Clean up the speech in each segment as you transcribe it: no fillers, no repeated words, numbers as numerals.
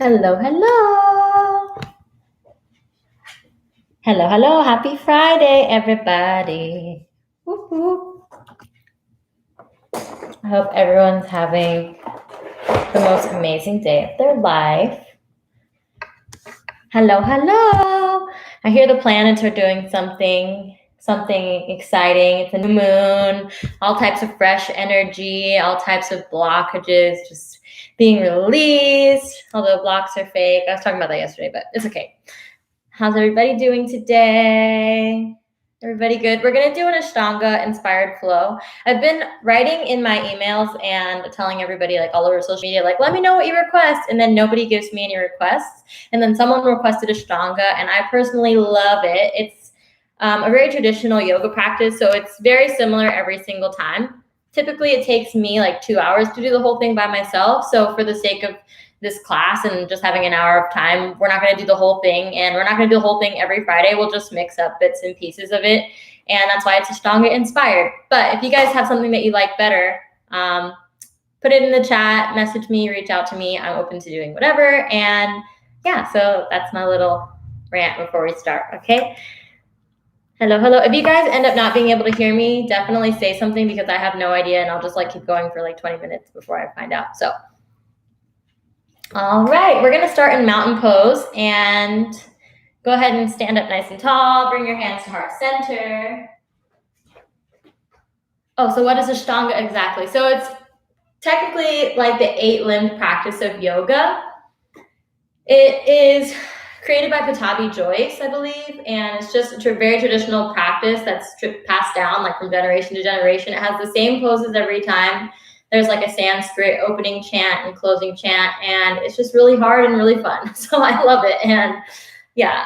Hello, hello. Hello, hello. Happy Friday, everybody. Whoop, whoop. I hope everyone's having the most amazing day of their life. Hello, hello. I hear the planets are doing something exciting. It's a new moon, all types of fresh energy, all types of blockages just being released. Although blocks are fake. I was talking about that yesterday, but it's okay. How's everybody doing today? Everybody good? We're going to do an Ashtanga inspired flow. I've been writing in my emails and telling everybody, like all over social media, like, let me know what you request. And then nobody gives me any requests. And then someone requested Ashtanga, and I personally love it. It's a very traditional yoga practice, so it's very similar every single time. Typically, it takes me like 2 hours to do the whole thing by myself. So for the sake of this class and just having an hour of time, we're not going to do the whole thing, and we're not going to do the whole thing every Friday. We'll just mix up bits and pieces of it, and that's why it's Ashtanga inspired. But if you guys have something that you like better, put it in the chat, message me, reach out to me. I'm open to doing whatever. And yeah, so that's my little rant before we start. Okay. Hello, hello. If you guys end up not being able to hear me, definitely say something, because I have no idea, and I'll just like keep going for like 20 minutes before I find out. So all right, we're going to start in mountain pose, and go ahead and stand up nice and tall. Bring your hands to heart center. Oh, so what is Ashtanga exactly? So it's technically like the 8-limbed practice of yoga. It is created by Patabi Joyce, I believe, and it's just a very traditional practice that's passed down like from generation to generation. It has the same poses every time. There's like a Sanskrit opening chant and closing chant, and it's just really hard and really fun. So I love it. And yeah,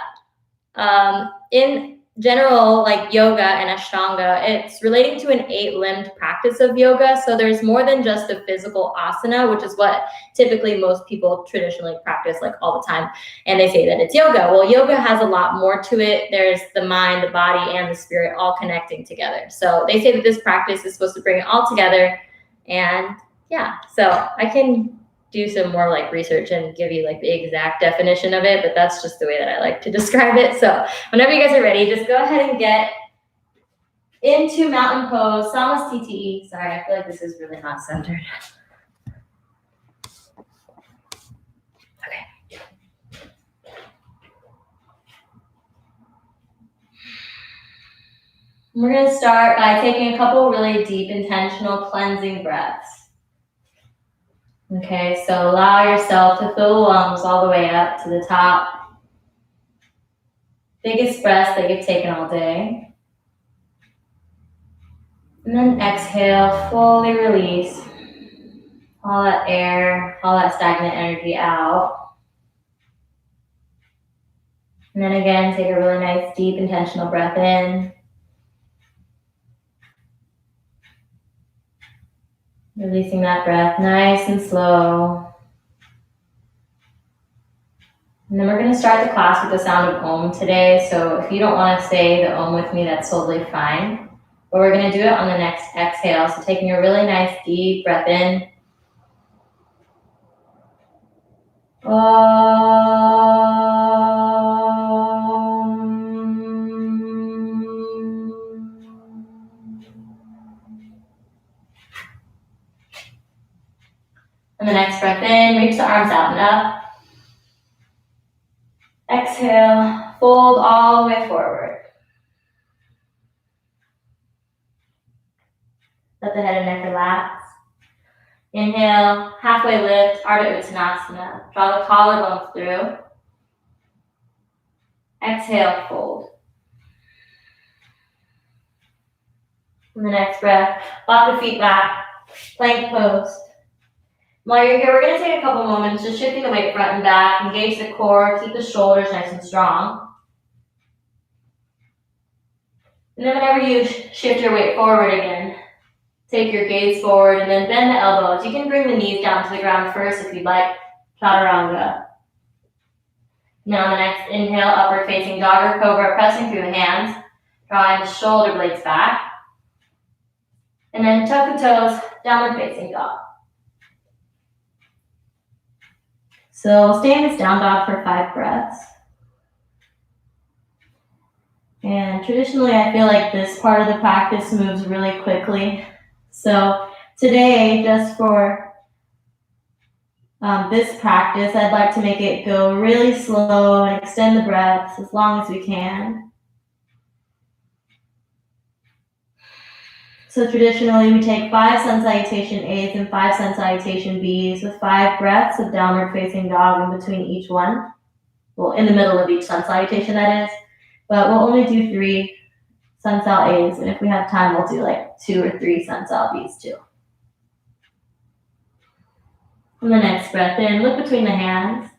in general, like yoga and Ashtanga, it's relating to an 8-limbed practice of yoga. So there's more than just the physical asana, which is what typically most people traditionally practice like all the time. And they say that it's yoga. Well, yoga has a lot more to it. There's the mind, the body, and the spirit all connecting together. So they say that this practice is supposed to bring it all together. And yeah, so I can do some more like research and give you like the exact definition of it, but that's just the way that I like to describe it. So whenever you guys are ready, just go ahead and get into mountain pose, Samasthiti. Sorry, I feel like this is really not centered. Okay. We're going to start by taking a couple really deep, intentional cleansing breaths. Okay, so allow yourself to fill the lungs all the way up to the top. Biggest breath that you've taken all day. And then exhale, fully release all that air, all that stagnant energy out. And then again, take a really nice, deep, intentional breath in. Releasing that breath nice and slow. And then we're going to start the class with the sound of Om today. So if you don't want to say the Om with me, that's totally fine. But we're going to do it on the next exhale. So taking a really nice, deep breath in. And the next breath in, reach the arms out and up. Exhale, fold all the way forward. Let the head and neck relax. Inhale, halfway lift, Ardha Uttanasana. Draw the collarbones through. Exhale, fold. And the next breath, walk the feet back, plank pose. While you're here, we're going to take a couple moments just shifting the weight front and back, engage the core, keep the shoulders nice and strong. And then whenever you shift your weight forward again, take your gaze forward and then bend the elbows. You can bring the knees down to the ground first if you'd like, chaturanga. Now on the next inhale, upward facing dog or cobra, pressing through the hands, drawing the shoulder blades back. And then tuck the toes, downward facing dog. So stay in this down dog for 5 breaths. And traditionally, I feel like this part of the practice moves really quickly. So today, just for this practice, I'd like to make it go really slow and extend the breaths as long as we can. So traditionally, we take 5 sun salutation A's and 5 sun salutation B's with 5 breaths of downward facing dog in between each one. Well, in the middle of each sun salutation, that is. But we'll only do 3 sun sal A's, and if we have time, we'll do like 2 or 3 sun sal B's too. And the next breath in, look between the hands.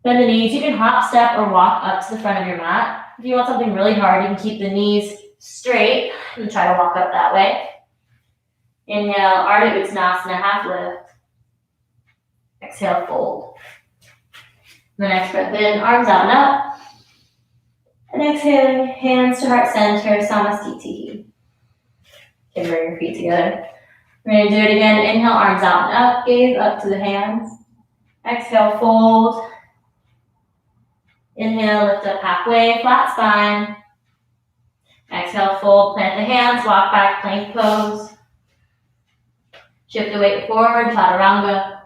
Bend the knees. You can hop, step, or walk up to the front of your mat. If you want something really hard, you can keep the knees straight and try to walk up that way. Inhale, Ardha Uttanasana, half lift. Exhale, fold. The next breath in, arms out and up. And exhaling, hands to heart center, Samastitihi. You can bring your feet together. We're going to do it again. Inhale, arms out and up, gaze up to the hands. Exhale, fold. Inhale, lift up halfway, flat spine. Exhale, fold, plant the hands, walk back, plank pose. Shift the weight forward, chaturanga.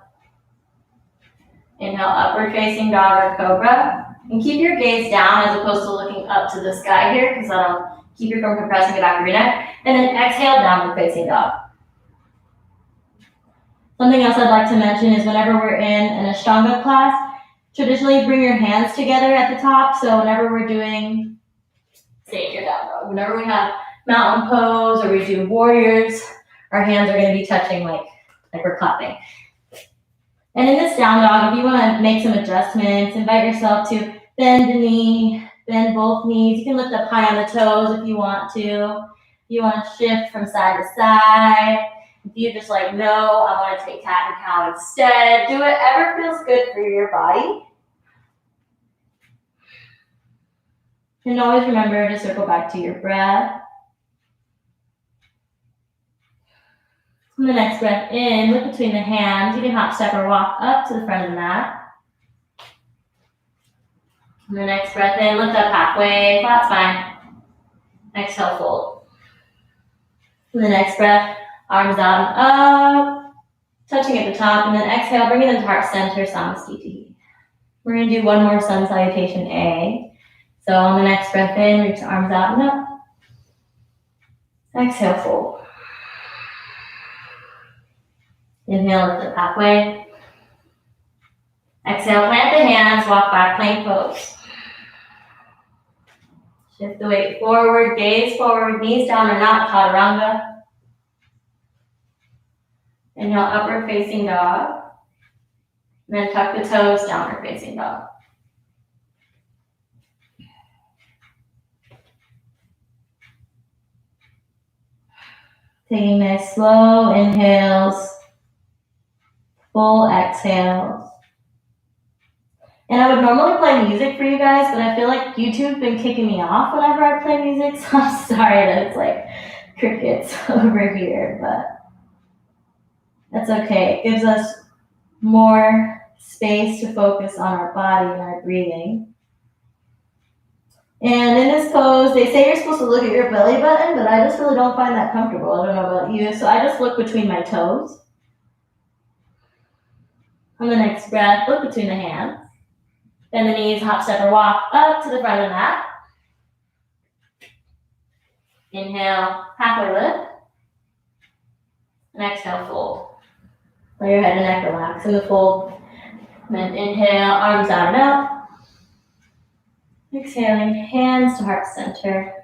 Inhale, upward facing dog or cobra. And keep your gaze down as opposed to looking up to the sky here, because that'll keep you from compressing the back of your neck. And then exhale, downward facing dog. Something else I'd like to mention is whenever we're in an Ashtanga class, traditionally bring your hands together at the top. So whenever we're doing, say your down dog, whenever we have mountain pose or we do warriors, our hands are going to be touching like we're clapping. And in this down dog, if you want to make some adjustments, invite yourself to bend the knee, bend both knees. You can lift up high on the toes if you want to. If you want to shift from side to side. If you just like, no, I want to take cat and cow instead. Do whatever feels good for your body. And always remember to circle back to your breath. And the next breath in, look between the hands. You can hop, step, or walk up to the front of the mat. And the next breath in, lift up halfway, flat spine. Exhale, fold. And the next breath, arms out and up, touching at the top, and then exhale, bringing them to heart center, Samastitihi. We're going to do one more sun salutation A. So on the next breath in, reach the arms out and up. Exhale, fold. Inhale, lift up halfway. Exhale, plant the hands, walk back, plank pose. Shift the weight forward, gaze forward, knees down or not, chaturanga. Inhale, upward facing dog. And then tuck the toes, downward facing dog. Taking nice slow inhales, full exhales. And I would normally play music for you guys, but I feel like YouTube's been kicking me off whenever I play music, so I'm sorry that it's like crickets over here, but that's okay. It gives us more space to focus on our body and our breathing. And in this pose, they say you're supposed to look at your belly button, but I just really don't find that comfortable. I don't know about you, so I just look between my toes. On the next breath, look between the hands. Bend the knees, hop, step, or walk up to the front of the mat. Inhale, halfway lift. And exhale, fold. Let your head and neck relax in the fold. And then inhale, arms out and up. Exhaling, hands to heart center.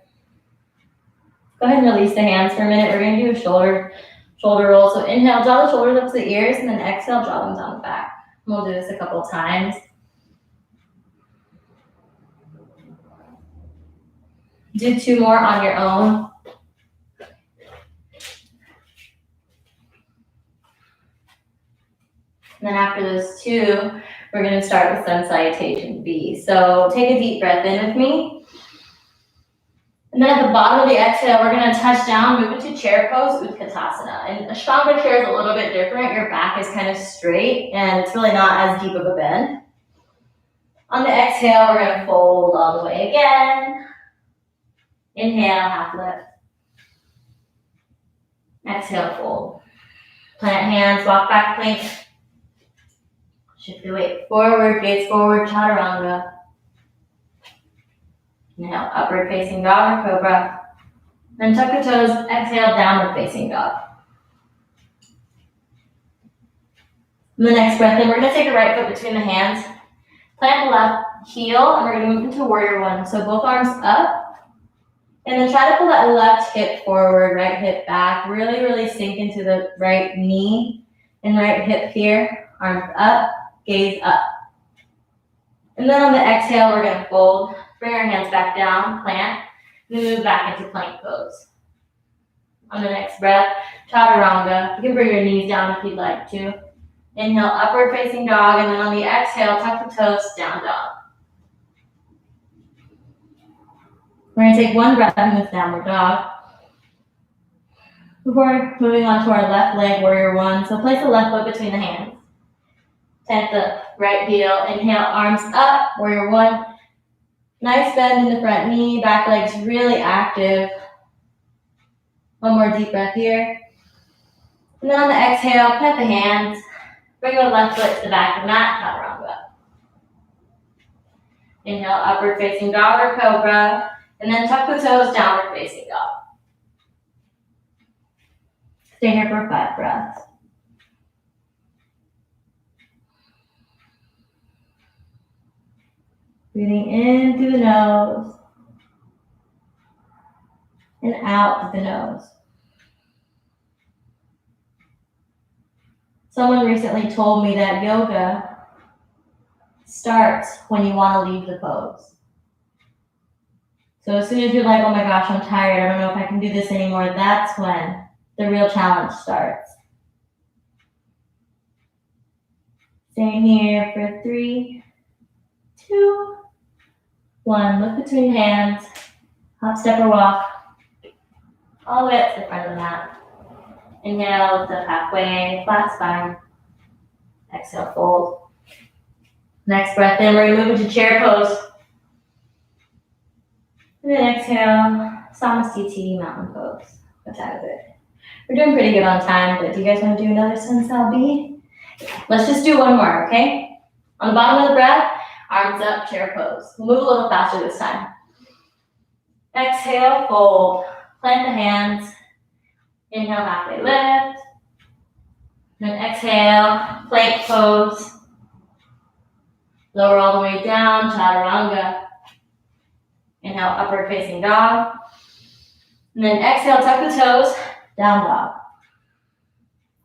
Go ahead and release the hands for a minute. We're going to do a shoulder roll. So inhale, draw the shoulders up to the ears, and then exhale, draw them down the back. And we'll do this a couple of times. Do 2 more on your own. And then after those 2, we're going to start with sun salutation B. So take a deep breath in with me. And then at the bottom of the exhale, we're going to touch down, move into chair pose, Utkatasana. And Ashtanga chair is a little bit different. Your back back is kind of straight and it's really not as deep of a bend. On the exhale, we're going to fold all the way again. Inhale, half lift. Exhale, fold. Plant hands, walk back plank. Shift the weight forward, gaze forward, chaturanga. Inhale, upward facing dog or cobra. Then tuck the toes, exhale, downward facing dog. And the next breath in, we're going to take the right foot between the hands. Plant the left heel, and we're going to move into warrior one. So both arms up. And then try to pull that left hip forward, right hip back. Really, really sink into the right knee and right hip here. Arms up, gaze up. And then on the exhale, we're going to fold. Bring our hands back down, plant, and then move back into plank pose. On the next breath, chaturanga. You can bring your knees down if you'd like to. Inhale, upward facing dog, and then on the exhale, tuck the toes, down dog. We're going to take one breath in this downward dog. Before moving on to our left leg, warrior one. So place the left foot between the hands. Plant the right heel. Inhale, arms up, warrior one. Nice bend in the front knee, back leg's really active. One more deep breath here. And then on the exhale, plant the hands. Bring the left foot to the back of the mat, chaturanga. Inhale, upward facing dog or cobra. And then tuck the toes, downward facing dog. Stay here for 5 breaths. Breathing in through the nose and out through the nose. Someone recently told me that yoga starts when you want to leave the pose. So as soon as you're like, oh my gosh, I'm tired, I don't know if I can do this anymore, that's when the real challenge starts. Staying here for 3, 2, 1. Look between hands, hop, step, or walk, all the way up to the front of the mat. Inhale, lift up halfway, flat spine. Exhale, fold. Next breath in, we're going to move into chair pose. And then exhale, Samasthiti, mountain pose. What's out of it? We're doing pretty good on time, but do you guys want to do another Sun Sal B? Let's just do one more, okay? On the bottom of the breath, arms up, chair pose. We'll move a little faster this time. Exhale, fold. Plant the hands. Inhale, halfway lift. Then exhale, plank pose. Lower all the way down, chaturanga. Inhale, upward facing dog. And then exhale, tuck the toes, down dog.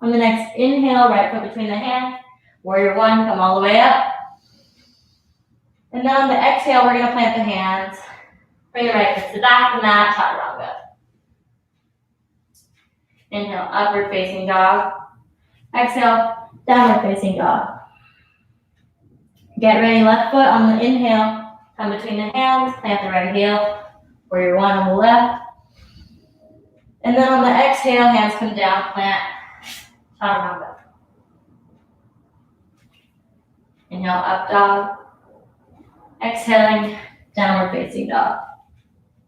On the next inhale, right foot between the hands. Warrior one, come all the way up. And then on the exhale, we're going to plant the hands. Bring the right foot to the back of the mat, chaturanga. Inhale, upward facing dog. Exhale, downward facing dog. Get ready, left foot on the inhale. Come between the hands, plant the right heel. Warrior one on the left. And then on the exhale, hands come down, plant chaturanga. Inhale, up dog. Exhaling, downward facing dog.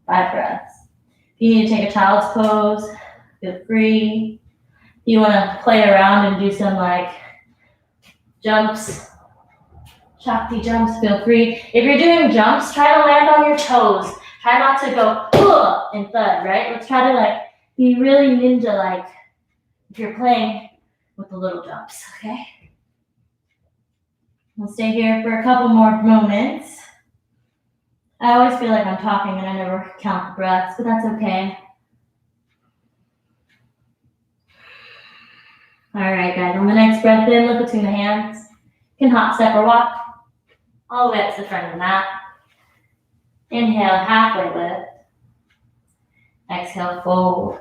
5 breaths. If you need to take a child's pose, feel free. If you want to play around and do some like jumps, Shakti jumps, feel free. If you're doing jumps, try to land on your toes. Try not to go and thud, right? Let's try to like be really ninja-like if you're playing with the little jumps, okay? We'll stay here for a couple more moments. I always feel like I'm talking and I never count the breaths, but that's okay. All right, guys, on the next breath in, look between the hands. You can hop, step, or walk all the way up to the front of the mat. Inhale, halfway lift. Exhale, fold.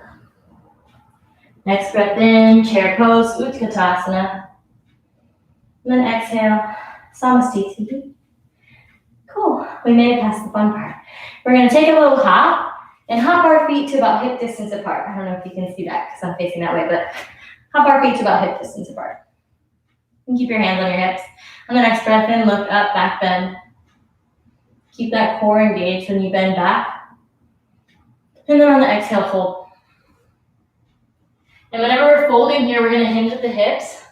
Next breath in, chair pose, Utkatasana. And then exhale, Samasthiti. Cool, we made it past the fun part. We're gonna take a little hop and hop our feet to about hip distance apart. I don't know if you can see that because I'm facing that way, but hop our feet to about hip distance apart. And keep your hands on your hips. On the next breath in, look up, back bend. Keep that core engaged when you bend back. And then on the exhale, fold. And whenever we're folding here, we're going to hinge at the hips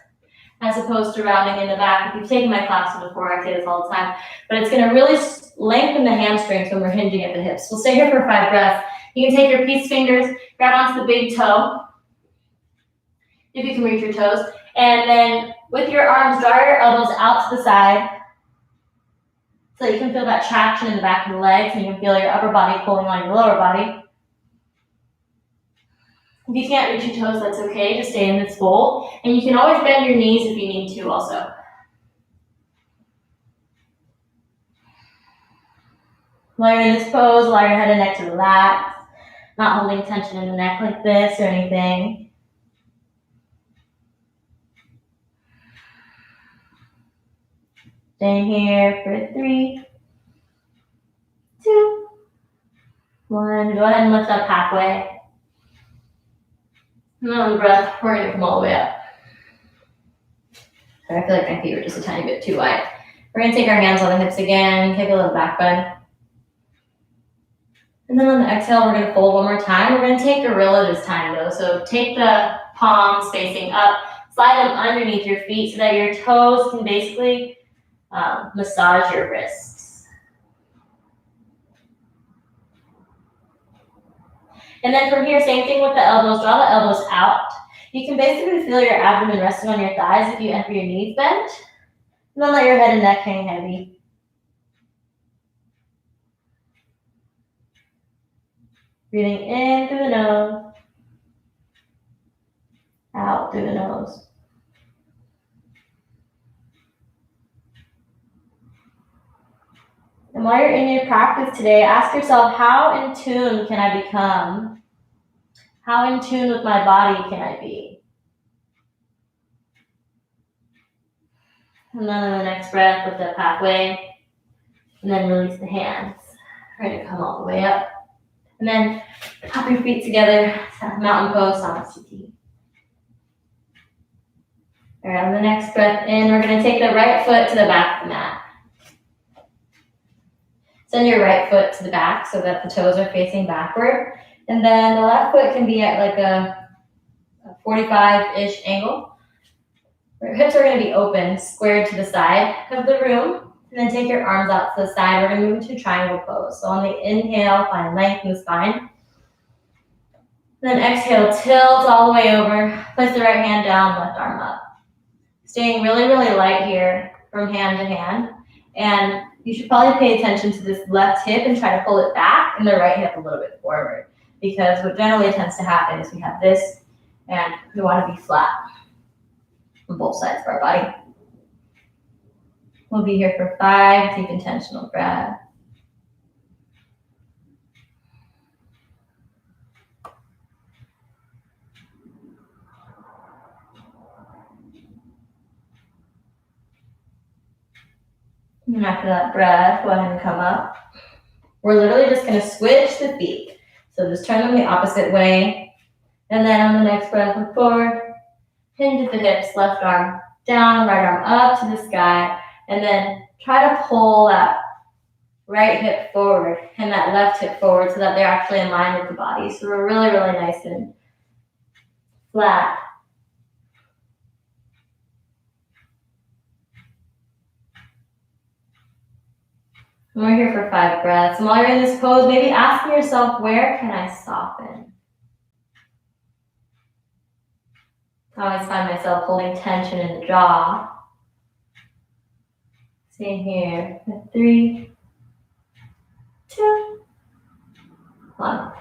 as opposed to rounding in the back. If you've taken my classes before, I say this all the time, but it's going to really lengthen the hamstrings when we're hinging at the hips. We'll stay here for 5 breaths. You can take your peace fingers, grab onto the big toe, if you can reach your toes, and then with your arms, draw your elbows out to the side so that you can feel that traction in the back of the legs, and you can feel your upper body pulling on your lower body. If you can't reach your toes, that's okay. Just stay in this fold. And you can always bend your knees if you need to also. While you're in this pose, allow your head and neck to relax. Not holding tension in the neck like this or anything. Staying here for 3, 2, 1. Go ahead and lift up halfway. And then on the breath, we're going to come all the way up. So I feel like my feet were just a tiny bit too wide. We're going to take our hands on the hips again, take a little back bend. And then on the exhale, we're going to fold one more time. We're going to take gorilla this time though. So take the palms facing up, slide them underneath your feet so that your toes can basically massage your wrists. And then from here, same thing with the elbows. Draw the elbows out. You can basically feel your abdomen resting on your thighs if you enter your knees bent. And then let your head and neck hang heavy. Breathing in through the nose. Out through the nose. And while you're in your practice today, ask yourself, how in tune can I become? How in tune with my body can I be? And then on the next breath, lift up halfway, and then release the hands. Try to come all the way up. And then pop your feet together, mountain pose, Samasthiti. All right, on the next breath in, we're going to take the right foot to the back of the mat. Send your right foot to the back so that the toes are facing backward. And then the left foot can be at like a 45-ish angle. Your hips are going to be open, squared to the side of the room. And then take your arms out to the side. We're going to move into triangle pose. So on the inhale, find length in the spine. Then exhale, tilt all the way over. Place the right hand down, left arm up. Staying really, really light here from hand to hand. And you should probably pay attention to this left hip and try to pull it back and the right hip a little bit forward. Because what generally tends to happen is we have this and we want to be flat on both sides of our body. We'll be here for 5 deep intentional breaths. And after that breath, go ahead and come up. We're literally just going to switch the feet. So just turn them the opposite way. And then on the next breath, look forward. Hinge at the hips, left arm down, right arm up to the sky. And then try to pull that right hip forward and that left hip forward so that they're actually in line with the body. So we're really, really nice and flat. And we're here for 5 breaths. And while you're in this pose, maybe ask yourself, where can I soften? I always find myself holding tension in the jaw. Stay here for 3, 2, 1.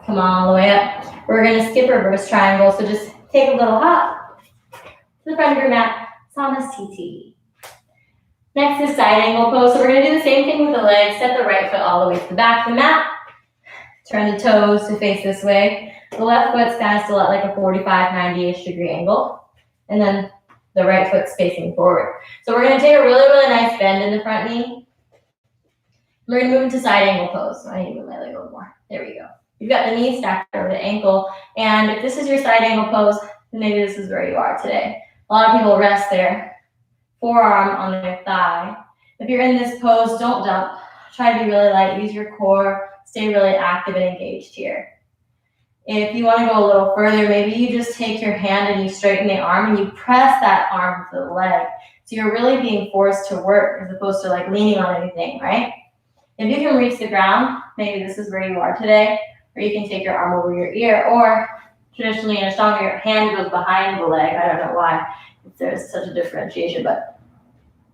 Come on, all the way up. We're going to skip reverse triangle, so just take a little hop to the front of your mat, Samasthiti. Next is side angle pose. So we're going to do the same thing with the legs. Set the right foot all the way to the back of the mat. Turn the toes to face this way. The left foot's kind of still at like a 45, 90-ish degree angle. And then the right foot's facing forward. So we're going to take a really, really nice bend in the front knee. We're going to move into side angle pose. So I need to move my leg a little more. There we go. You've got the knee stacked over the ankle. And if this is your side angle pose, then maybe this is where you are today. A lot of people rest there forearm on their thigh. If you're in this pose, don't dump. Try to be really light. Use your core. Stay really active and engaged here. If you want to go a little further, maybe you just take your hand and you straighten the arm and you press that arm to the leg. So you're really being forced to work as opposed to like leaning on anything, right? If you can reach the ground, maybe this is where you are today, or you can take your arm over your ear, or traditionally in Ashtanga, your hand goes behind the leg. I don't know why there's such a differentiation, but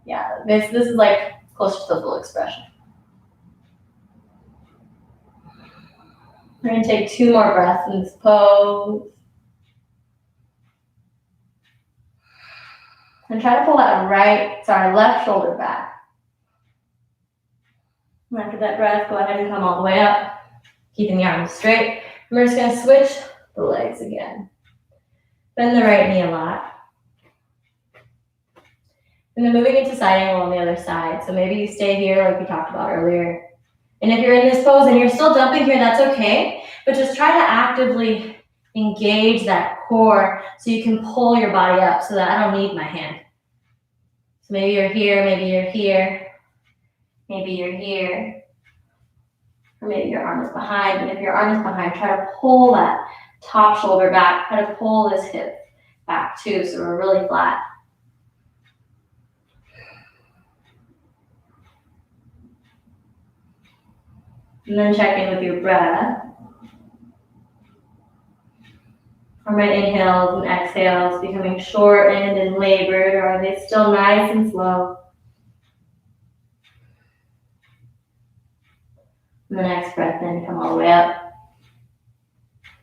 yeah, this is like close to the full expression. We're going to take 2 more breaths in this pose. And try to pull that left shoulder back. And after that breath, go ahead and come all the way up, keeping the arms straight. And we're just going to switch the legs again. Bend the right knee a lot. And then moving into side angle on the other side. So maybe you stay here like we talked about earlier. And if you're in this pose and you're still dumping here, that's okay. But just try to actively engage that core so you can pull your body up so that I don't need my hand. So maybe you're here, maybe you're here, maybe you're here, or maybe your arm is behind. And if your arm is behind, try to pull that top shoulder back. Try to pull this hip back too so we're really flat. And then check in with your breath. Are my inhales and exhales becoming shortened and labored, or are they still nice and slow? And the next breath in, come all the way up.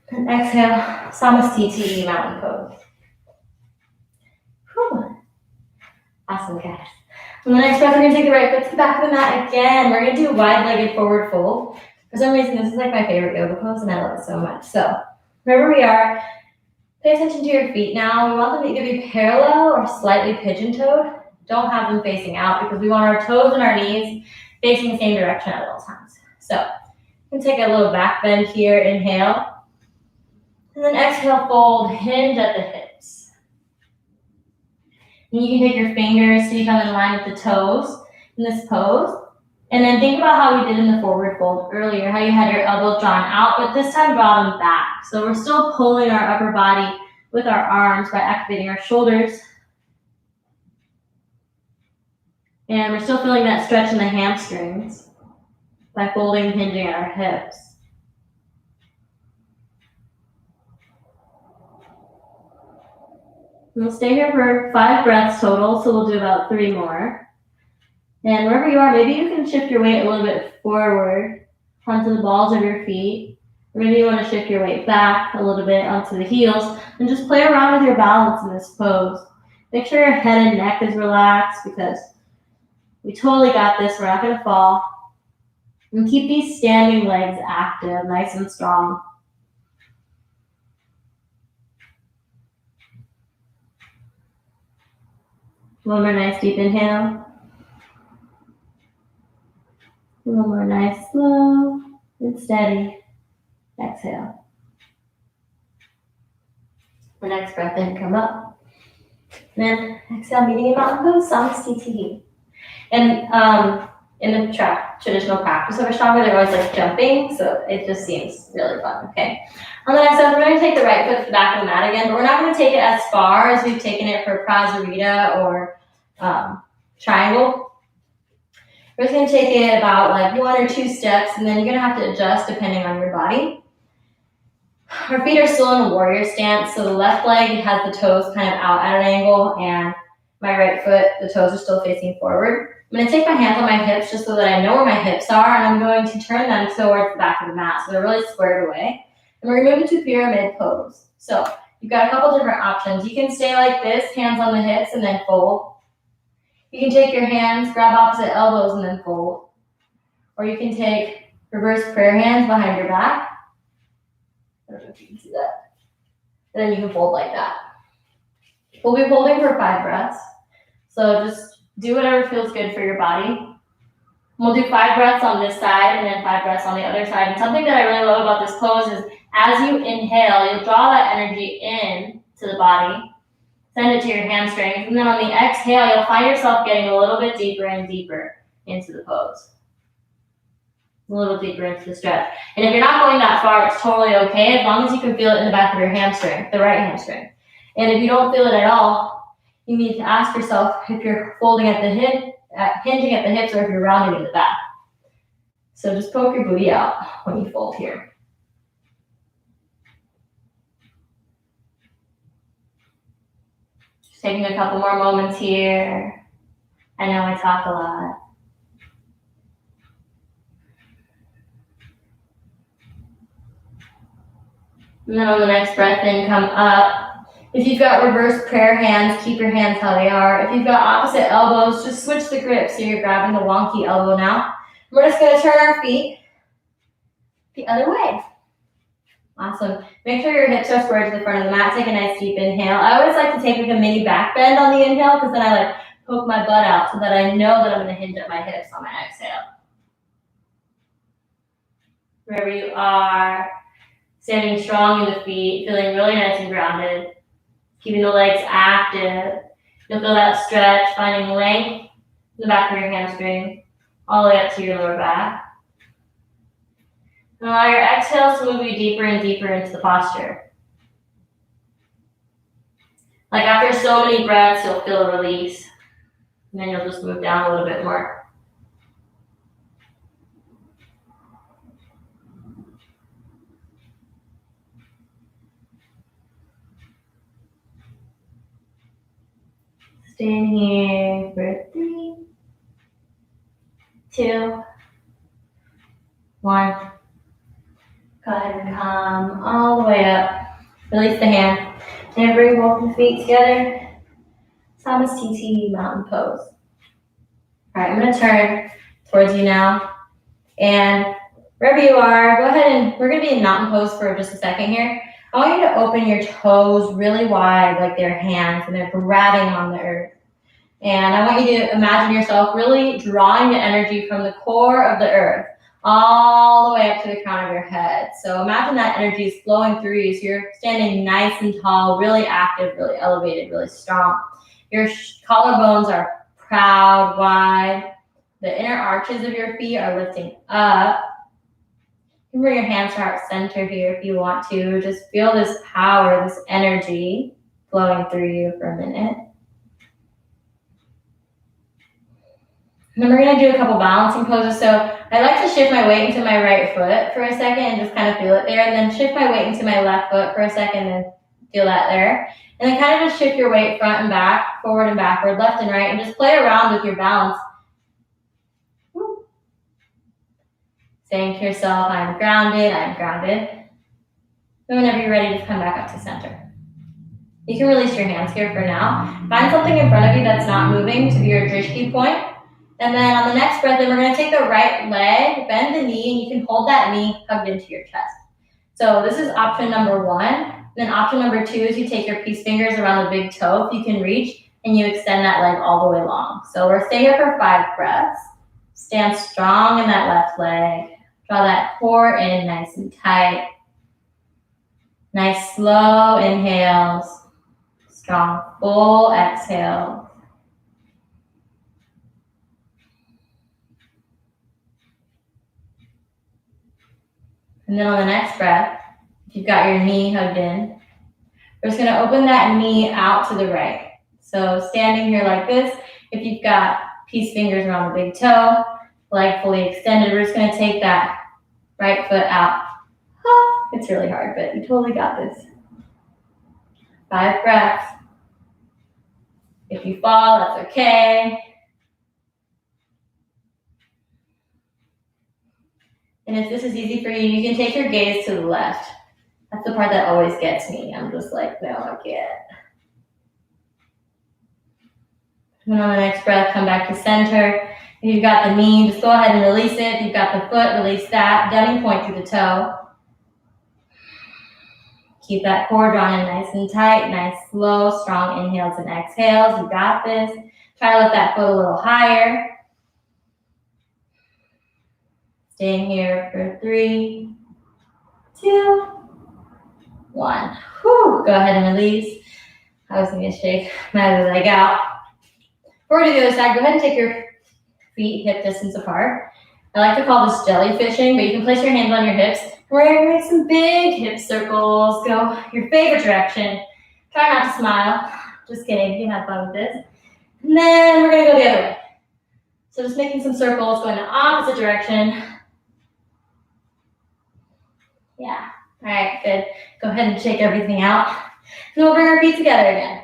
And exhale, Samasthiti, mountain pose. Whew. Awesome, guys. On the next breath, we're going to take the right foot to the back of the mat again. We're going to do wide-legged forward fold. For some reason, this is like my favorite yoga pose, and I love it so much. So, wherever we are, pay attention to your feet now. We want them to either be parallel or slightly pigeon-toed. Don't have them facing out because we want our toes and our knees facing the same direction at all times. So, you can take a little back bend here, inhale. And then exhale, fold, hinge at the hips. And you can take your fingers so you come in line with the toes in this pose. And then think about how we did in the forward fold earlier, how you had your elbows drawn out, but this time draw them back. So we're still pulling our upper body with our arms by activating our shoulders. And we're still feeling that stretch in the hamstrings by folding and hinging at our hips. We'll stay here for 5 breaths total, so we'll do about 3 more. And wherever you are, maybe you can shift your weight a little bit forward onto the balls of your feet. Or maybe you want to shift your weight back a little bit onto the heels and just play around with your balance in this pose. Make sure your head and neck is relaxed because we totally got this. We're not going to fall. And keep these standing legs active, nice and strong. One more nice deep inhale. One more nice slow and steady exhale. The next breath in, come up. And then exhale, meeting in mountain pose, Samasthiti. And in the traditional practice of Ashtanga, they're always like jumping, so it just seems really fun, okay? On the next step, we're going to take the right foot to the back of the mat again, but we're not going to take it as far as we've taken it for Prasarita or triangle. We're just going to take it about like 1 or 2 steps, and then you're going to have to adjust depending on your body. Our feet are still in a warrior stance, so the left leg has the toes kind of out at an angle, and my right foot, the toes are still facing forward. I'm going to take my hands on my hips just so that I know where my hips are, and I'm going to turn them towards the back of the mat so they're really squared away. And we're going to move into pyramid pose. So you've got a couple different options. You can stay like this, hands on the hips, and then fold. You can take your hands, grab opposite elbows, and then fold. Or you can take reverse prayer hands behind your back. I don't know if you can see that. And then you can fold like that. We'll be holding for 5 breaths. So just do whatever feels good for your body. We'll do 5 breaths on this side and then 5 breaths on the other side. And something that I really love about this pose is as you inhale, you'll draw that energy in to the body. Send it to your hamstrings. And then on the exhale, you'll find yourself getting a little bit deeper and deeper into the pose. A little deeper into the stretch. And if you're not going that far, it's totally okay, as long as you can feel it in the back of your hamstring, the right hamstring. And if you don't feel it at all, you need to ask yourself if you're folding at the hip, hinging at the hips, or if you're rounding in the back. So just poke your booty out when you fold here. Just taking a couple more moments here. I know I talk a lot. And then on the next breath in, come up. If you've got reverse prayer hands, keep your hands how they are. If you've got opposite elbows, just switch the grip. So you're grabbing the wonky elbow now. We're just going to turn our feet the other way. Awesome. Make sure your hips are squared to the front of the mat. Take a nice deep inhale. I always like to take like a mini back bend on the inhale, because then I like poke my butt out so that I know that I'm going to hinge at my hips on my exhale. Wherever you are, standing strong in the feet, feeling really nice and grounded, keeping the legs active. You'll feel that stretch, finding length in the back of your hamstring, all the way up to your lower back. And allow your exhales to move you deeper and deeper into the posture. Like after so many breaths, you'll feel a release. And then you'll just move down a little bit more. Stay in here for 3, 2, 1. Go ahead and come all the way up. Release the hand. And bring both the feet together. Thomas TT mountain pose. All right, I'm going to turn towards you now. And wherever you are, go ahead and we're going to be in mountain pose for just a second here. I want you to open your toes really wide like they're hands and they're grabbing on the earth. And I want you to imagine yourself really drawing the energy from the core of the earth all the way up to the crown of your head. So imagine that energy is flowing through you. So you're standing nice and tall, really active, really elevated, really strong. Your collarbones are proud, wide. The inner arches of your feet are lifting up. You can bring your hands to heart center here if you want to. Just feel this power, this energy flowing through you for a minute. And then we're going to do a couple balancing poses. So I like to shift my weight into my right foot for a second and just kind of feel it there. And then shift my weight into my left foot for a second and feel that there. And then kind of just shift your weight front and back, forward and backward, left and right, and just play around with your balance. Woo. Saying to yourself, I'm grounded, I'm grounded. And whenever you're ready, just come back up to center. You can release your hands here for now. Find something in front of you that's not moving to be your drishti point. And then on the next breath, then we're going to take the right leg, bend the knee, and you can hold that knee hugged into your chest. So this is option number 1. Then option number 2 is you take your peace fingers around the big toe if you can reach, and you extend that leg all the way long. So we're staying here for 5 breaths. Stand strong in that left leg. Draw that core in nice and tight. Nice slow inhales. Strong full exhale. And then on the next breath, if you've got your knee hugged in, we're just going to open that knee out to the right. So standing here like this, if you've got peace fingers around the big toe, leg fully extended, we're just going to take that right foot out. It's really hard, but you totally got this. 5 breaths. If you fall, that's okay. And if this is easy for you, you can take your gaze to the left. That's the part that always gets me. I'm just like, no, I can't. And on the next breath, come back to center. If you've got the knee, just go ahead and release it. If you've got the foot, release that. Dummy point through the toe. Keep that core drawn in nice and tight. Nice, slow, strong inhales and exhales. You got this. Try to lift that foot a little higher. Staying here for 3, 2, 1. Whew. Go ahead and release. I was gonna shake my other leg out. Before we do the other side, go ahead and take your feet hip distance apart. I like to call this jellyfishing, but you can place your hands on your hips. We're gonna make some big hip circles. Go your favorite direction. Try not to smile. Just kidding, you can have fun with this. And then we're gonna go the other way. So just making some circles, going the opposite direction. Yeah, all right, good. Go ahead and shake everything out. And we'll bring our feet together again.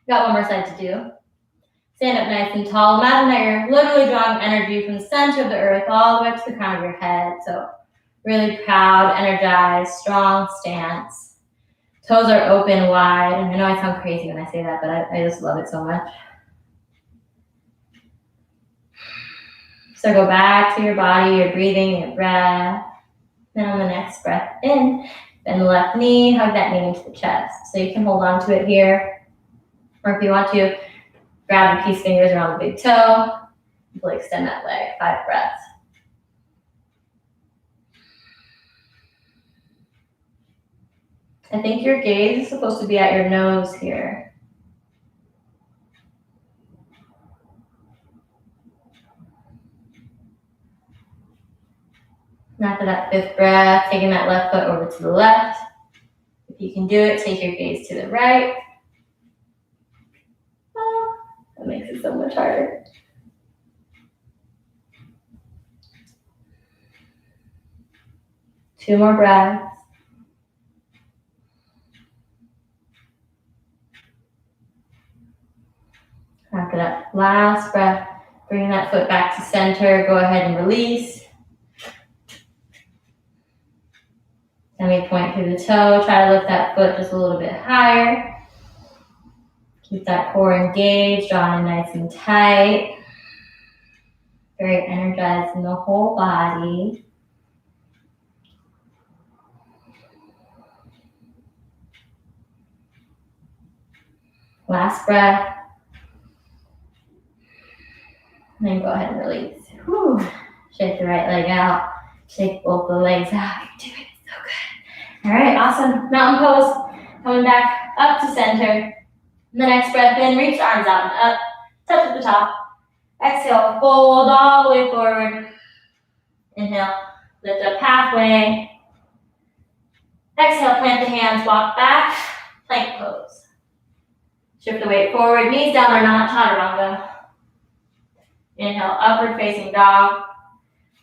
Got one more side to do. Stand up nice and tall. Imagine that you're literally drawing energy from the center of the earth all the way up to the crown of your head. So really proud, energized, strong stance. Toes are open wide. And I know I sound crazy when I say that, but I just love it so much. So go back to your body, your breathing, your breath. Then on the next breath in, bend the left knee, hug that knee into the chest. So you can hold on to it here. Or if you want to, grab the peace fingers around the big toe. Really extend that leg. 5 breaths. I think your gaze is supposed to be at your nose here. And after that 5th breath, taking that left foot over to the left. If you can do it, take your gaze to the right. Oh, that makes it so much harder. Two more breaths. After that last breath, bring that foot back to center. Go ahead and release. Then we point through the toe. Try to lift that foot just a little bit higher. Keep that core engaged, drawn in nice and tight. Very energized in the whole body. Last breath. And then go ahead and release. Whew. Shake the right leg out. Shake both the legs out. You're doing it so good. All right, awesome. Mountain pose. Coming back up to center. The next breath in, reach the arms out and up. Touch at the top. Exhale, fold all the way forward. Inhale, lift up halfway. Exhale, plant the hands, walk back. Plank pose. Shift the weight forward, knees down or not, chaturanga. Inhale, upward facing dog.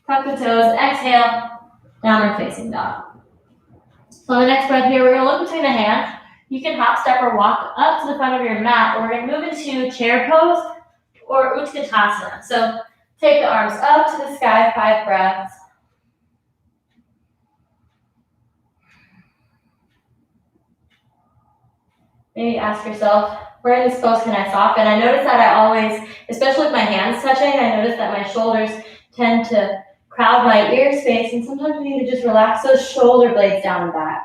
Tuck the toes, exhale, downward facing dog. So on the next breath here, we're gonna look between the hands. You can hop, step, or walk up to the front of your mat, or we're gonna move into chair pose or Utkatasana. So take the arms up to the sky, 5 breaths. Maybe ask yourself, where in this pose can I soften? I notice that I always, especially with my hands touching, I notice that my shoulders tend to crowd my ear space, and sometimes we need to just relax those shoulder blades down and back.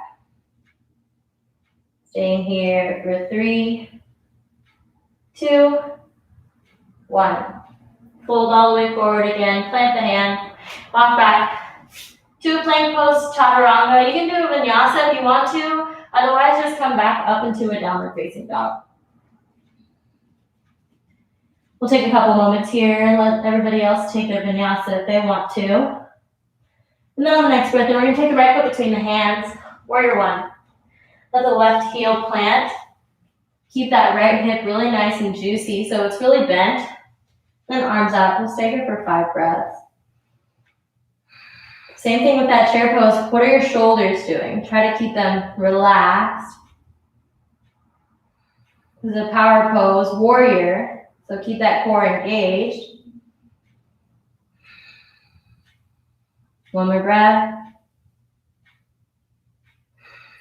Staying here for 3, 2, 1. Fold all the way forward again, plant the hands, walk back. To plank pose, chaturanga. You can do a vinyasa if you want to. Otherwise, just come back up into a downward facing dog. We'll take a couple moments here and let everybody else take their vinyasa if they want to. And then on the next breath, we're going to take the right foot between the hands, warrior 1. Let the left heel plant. Keep that right hip really nice and juicy so it's really bent. Then arms out. We'll stay here for 5 breaths. Same thing with that chair pose. What are your shoulders doing? Try to keep them relaxed. This is a power pose, warrior. So keep that core engaged. One more breath.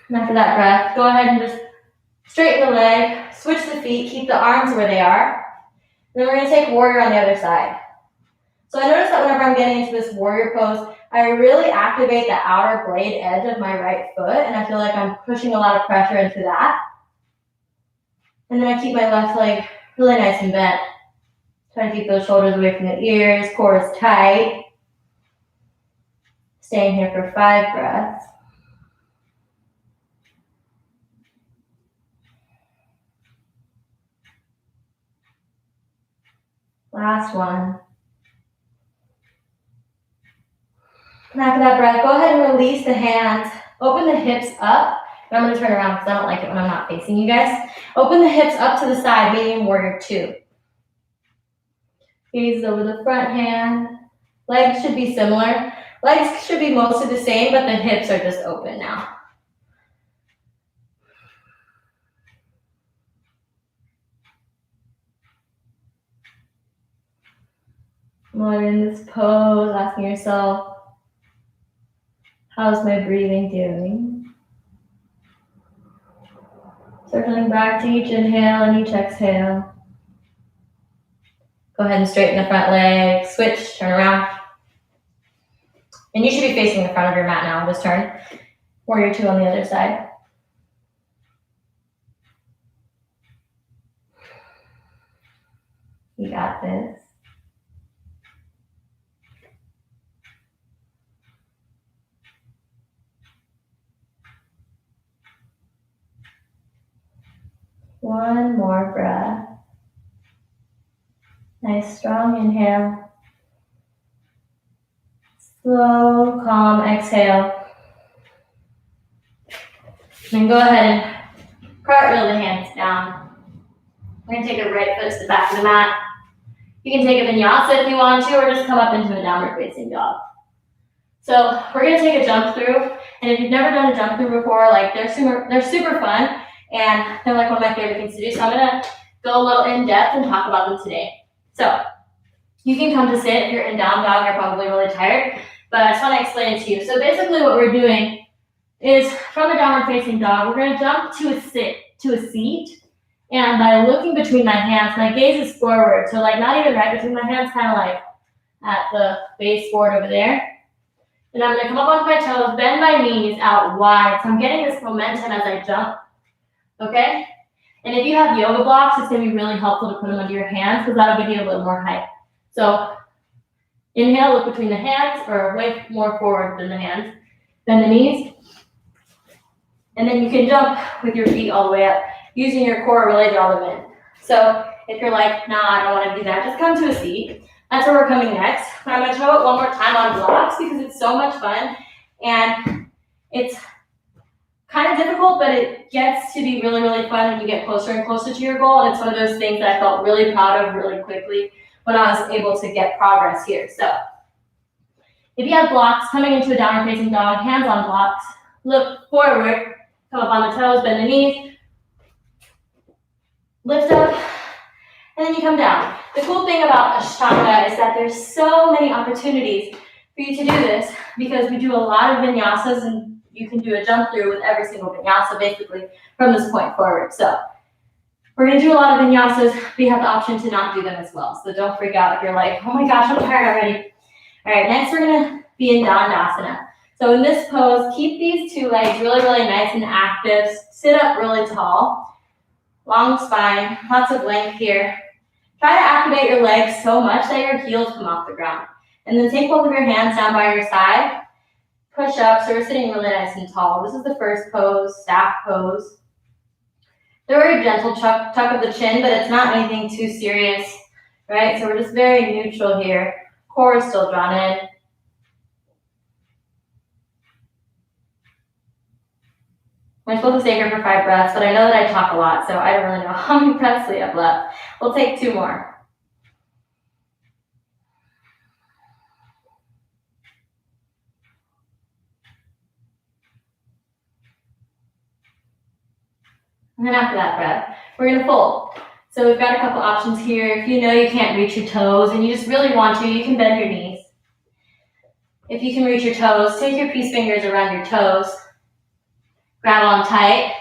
And after that breath, go ahead and just straighten the leg, switch the feet, keep the arms where they are. Then we're going to take warrior on the other side. So I notice that whenever I'm getting into this warrior pose, I really activate the outer blade edge of my right foot, and I feel like I'm pushing a lot of pressure into that. And then I keep my left leg really nice and bent. Try to keep those shoulders away from the ears, core is tight. Staying here for 5 breaths. Last one. And after that breath, go ahead and release the hands. Open the hips up. And I'm going to turn around because I don't like it when I'm not facing you guys. Open the hips up to the side, meaning warrior two. Gaze over the front hand. Legs should be similar. Legs should be mostly the same, but the hips are just open now. While you're in this pose, asking yourself, how's my breathing doing? Circling back to each inhale and each exhale. Go ahead and straighten the front leg, switch, turn around. And you should be facing the front of your mat now. Just turn. Warrior two on the other side. You got this. One more breath. Nice strong inhale. Slow, calm exhale. Then go ahead and cartwheel the hands down. We're going to take a right foot to the back of the mat. You can take a vinyasa if you want to, or just come up into a downward facing dog. So we're going to take a jump through, and if you've never done a jump through before, like they're super fun, and they're like one of my favorite things to do. So I'm going to go a little in depth and talk about them today. So you can come to sit. If you're in down dog, you're probably really tired, but I just want to explain it to you. So basically what we're doing is from a downward facing dog, we're going to jump to a seat. And by looking between my hands, my gaze is forward. So like not even right between my hands, kind of like at the baseboard over there. And I'm going to come up onto my toes, bend my knees out wide. So I'm getting this momentum as I jump. Okay? And if you have yoga blocks, it's going to be really helpful to put them under your hands because that'll give you a little more height. So inhale, look between the hands or way more forward than the hands. Bend the knees. And then you can jump with your feet all the way up using your core really draw them in. So if you're like, nah, I don't want to do that, just come to a seat. That's where we're coming next. But I'm going to show it one more time on blocks because it's so much fun. And it's kind of difficult, but it gets to be really, really fun when you get closer and closer to your goal. And it's one of those things that I felt really proud of really quickly when I was able to get progress here. So if you have blocks, coming into a downward facing dog, hands on blocks, look forward, come up on the toes, bend the knees, lift up, and then you come down. The cool thing about Ashtanga is that there's so many opportunities for you to do this because we do a lot of vinyasas and you can do a jump through with every single vinyasa basically from this point forward. So we're going to do a lot of vinyasas. We have the option to not do them as well. So don't freak out if you're like, oh my gosh, I'm tired already. All right, next we're going to be in Dandasana. So in this pose, keep these two legs really, really nice and active. Sit up really tall. Long spine, lots of length here. Try to activate your legs so much that your heels come off the ground. And then take both of your hands down by your side. Push up, so we're sitting really nice and tall. This is the first pose, staff pose. Very gentle tuck of the chin, but it's not anything too serious, right? So we're just very neutral here. Core is still drawn in. I'm supposed to stay here for 5 breaths, but I know that I talk a lot, so I don't really know how many breaths we have left. We'll take 2 more. And then after that breath, we're going to fold. So we've got a couple options here. If you know you can't reach your toes and you just really want to, you can bend your knees. If you can reach your toes, take your peace fingers around your toes. Grab on tight.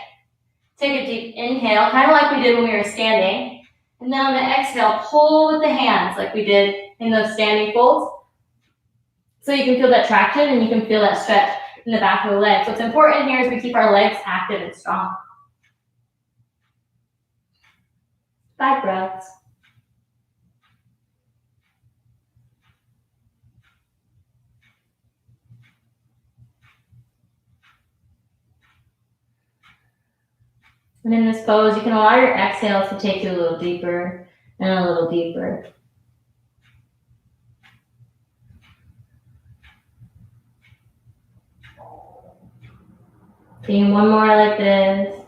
Take a deep inhale, kind of like we did when we were standing. And then on the exhale, pull with the hands like we did in those standing folds. So you can feel that traction and you can feel that stretch in the back of the legs. What's important here is we keep our legs active and strong. 5 breaths. And in this pose, you can allow your exhales to take you a little deeper and a little deeper. Taking one more like this.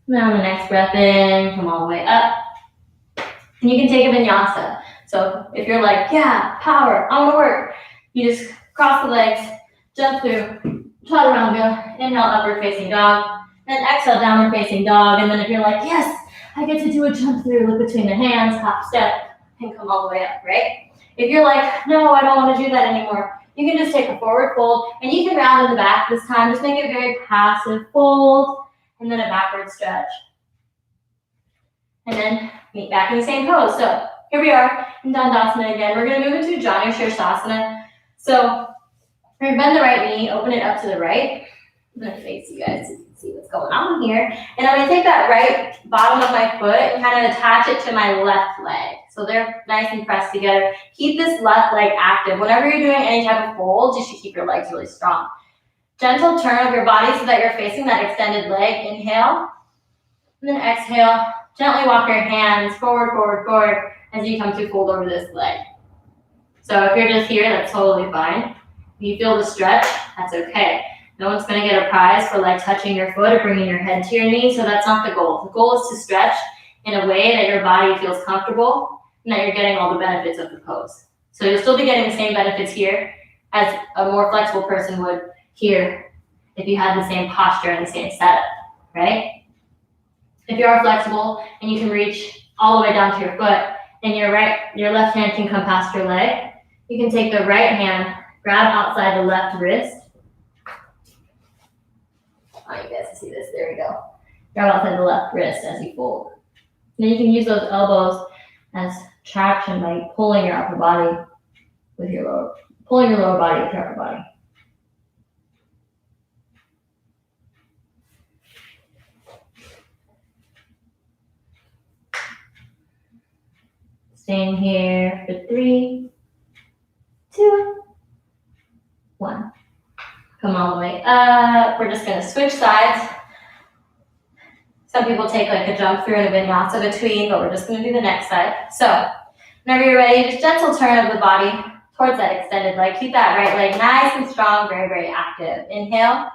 Now the next breath in, come all the way up. And you can take a vinyasa. So if you're like, yeah, power, I want to work, you just cross the legs, jump through, chaturanga, inhale, upward facing dog, then exhale, downward facing dog. And then if you're like, yes, I get to do a jump through, look between the hands, hop step, and come all the way up, right? If you're like, no, I don't want to do that anymore, you can just take a forward fold, and you can round in the back this time. Just make it very passive fold, and then a backward stretch. And then meet back in the same pose. So here we are in Dandasana again. We're going to move into Janu Shirsasana. So we're going to bend the right knee, open it up to the right. I'm going to face you guys so you can see what's going on here. And I'm going to take that right bottom of my foot and kind of attach it to my left leg. So they're nice and pressed together. Keep this left leg active. Whenever you're doing any type of fold, you should keep your legs really strong. Gentle turn of your body so that you're facing that extended leg. Inhale. And then exhale. Gently walk your hands forward, forward, forward as you come to fold over this leg. So if you're just here, that's totally fine. If you feel the stretch, that's okay. No one's going to get a prize for like touching your foot or bringing your head to your knee, so that's not the goal. The goal is to stretch in a way that your body feels comfortable and that you're getting all the benefits of the pose. So you'll still be getting the same benefits here as a more flexible person would here if you had the same posture and the same setup, right? If you are flexible and you can reach all the way down to your foot and your left hand can come past your leg, you can take the right hand, grab outside the left wrist. Oh, you guys can see this. There we go. Grab outside the left wrist as you fold. And then you can use those elbows as traction by pulling your upper body with your lower body with your upper body. Staying here for 3, 2, 1. Come all the way up. We're just going to switch sides. Some people take like a jump through and a vinyasa between, but we're just going to do the next side. So whenever you're ready, just gentle turn of the body towards that extended leg. Keep that right leg nice and strong, very, very active. Inhale,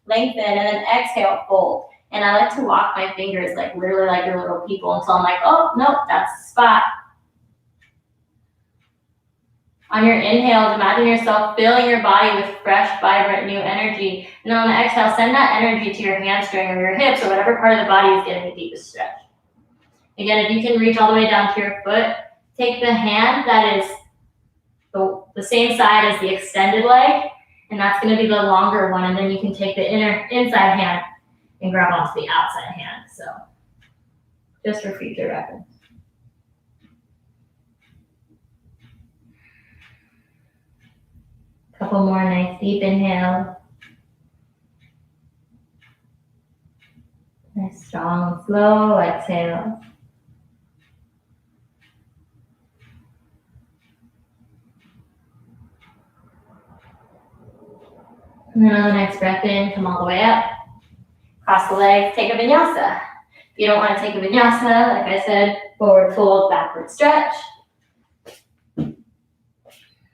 lengthen, and then exhale, fold. And I like to walk my fingers like literally like your little people until I'm like, oh, nope, that's the spot. On your inhales, imagine yourself filling your body with fresh, vibrant, new energy. And then on the exhale, send that energy to your hamstring or your hips or whatever part of the body is getting the deepest stretch. Again, if you can reach all the way down to your foot, take the hand that is the same side as the extended leg, and that's going to be the longer one. And then you can take the inside hand and grab onto the outside hand. So just for future reference. Couple more nice deep inhales. Nice strong, slow exhale. And then on the next breath in, come all the way up. Cross the legs, take a vinyasa. If you don't want to take a vinyasa, like I said, forward fold, backward stretch.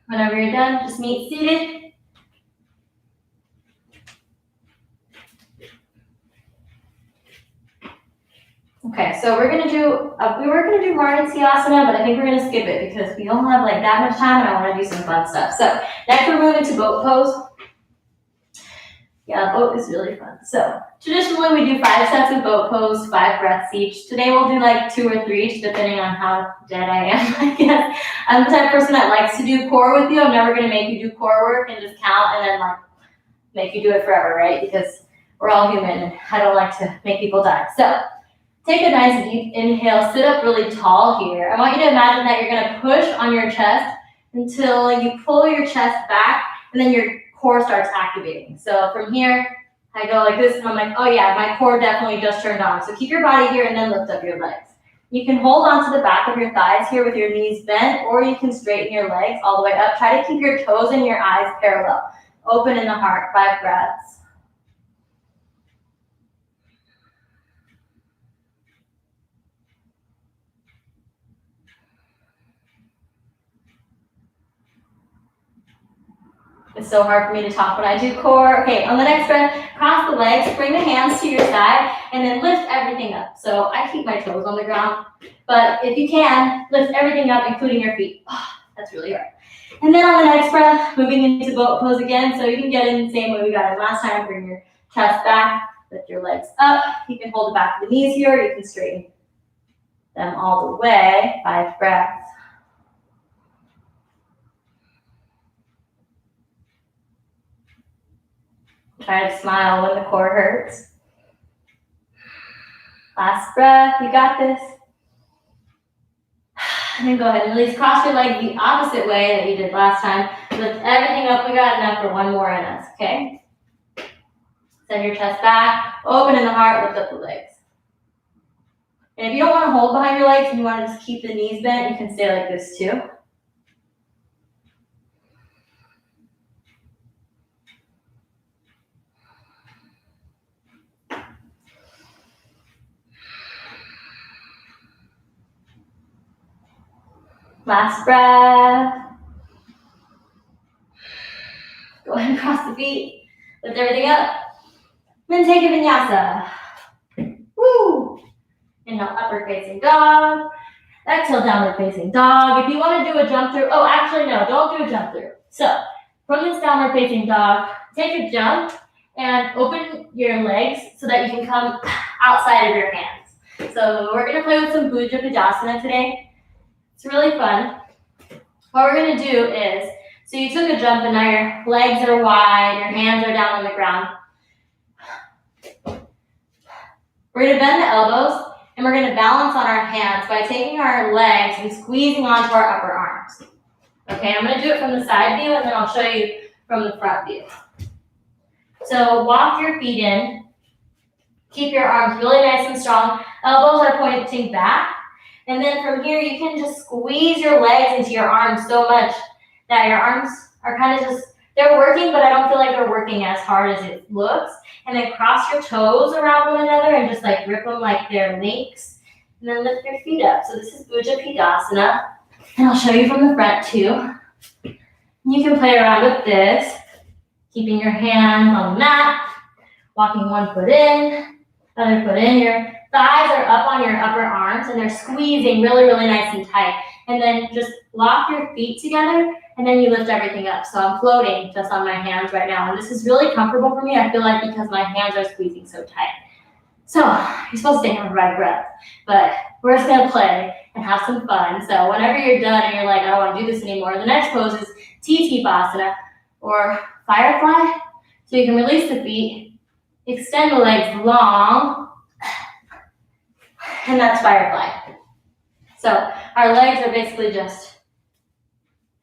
Whenever you're done, just meet seated. Okay, so we were gonna do Marnasiyasana, but I think we're gonna skip it because we don't have like that much time and I wanna do some fun stuff. So next we're moving to boat pose. Yeah, boat is really fun. So traditionally we do 5 sets of boat pose, 5 breaths each. Today we'll do like 2 or 3 each, depending on how dead I am, I guess. I'm the type of person that likes to do core with you. I'm never gonna make you do core work and just count and then like make you do it forever, right? Because we're all human and I don't like to make people die. So take a nice deep inhale, sit up really tall here. I want you to imagine that you're gonna push on your chest until you pull your chest back and then your core starts activating. So from here, I go like this and I'm like, oh yeah, my core definitely just turned on. So keep your body here and then lift up your legs. You can hold onto the back of your thighs here with your knees bent, or you can straighten your legs all the way up. Try to keep your toes and your eyes parallel. Open in the heart, 5 breaths. It's so hard for me to talk when I do core. Okay, on the next breath, cross the legs, bring the hands to your side, and then lift everything up. So I keep my toes on the ground, but if you can, lift everything up, including your feet. Oh, that's really hard. And then on the next breath, moving into boat pose again, so you can get in the same way we got it last time. Bring your chest back, lift your legs up. You can hold the back of the knees here. You can straighten them all the way. 5 breaths. Try to smile when the core hurts. Last breath, you got this. And then go ahead and release. Cross your leg the opposite way that you did last time. Lift everything up. We got enough for one more in us, okay? Send your chest back, open in the heart, lift up the legs. And if you don't want to hold behind your legs and you want to just keep the knees bent, you can stay like this too. Last breath. Go ahead and cross the feet. Lift everything up. Then take a vinyasa. Woo! Inhale, upward facing dog. Exhale, downward facing dog. If you want to do a jump through, oh, actually, no, don't do a jump through. So, from this downward facing dog, take a jump and open your legs so that you can come outside of your hands. So, we're going to play with some Bujapidasana today. It's really fun. What we're going to do is, so you took a jump and now your legs are wide, your hands are down on the ground. We're going to bend the elbows and we're going to balance on our hands by taking our legs and squeezing onto our upper arms. Okay, I'm going to do it from the side view and then I'll show you from the front view. So walk your feet in. Keep your arms really nice and strong. Elbows are pointing back. And then from here, you can just squeeze your legs into your arms so much that your arms are kind of just, they're working, but I don't feel like they're working as hard as it looks. And then cross your toes around one another and just like rip them like they're links. And then lift your feet up. So this is Bujapidasana. And I'll show you from the front too. You can play around with this, keeping your hands on the mat, walking one foot in, other foot in. Your thighs are up on your upper arms and they're squeezing really, really nice and tight. And then just lock your feet together and then you lift everything up. So I'm floating just on my hands right now. And this is really comfortable for me, I feel like, because my hands are squeezing so tight. So you're supposed to stay here for 5 breaths, but we're just gonna play and have some fun. So whenever you're done and you're like, I don't wanna do this anymore, the next pose is Basana or firefly. So you can release the feet, extend the legs long, and that's firefly. So our legs are basically just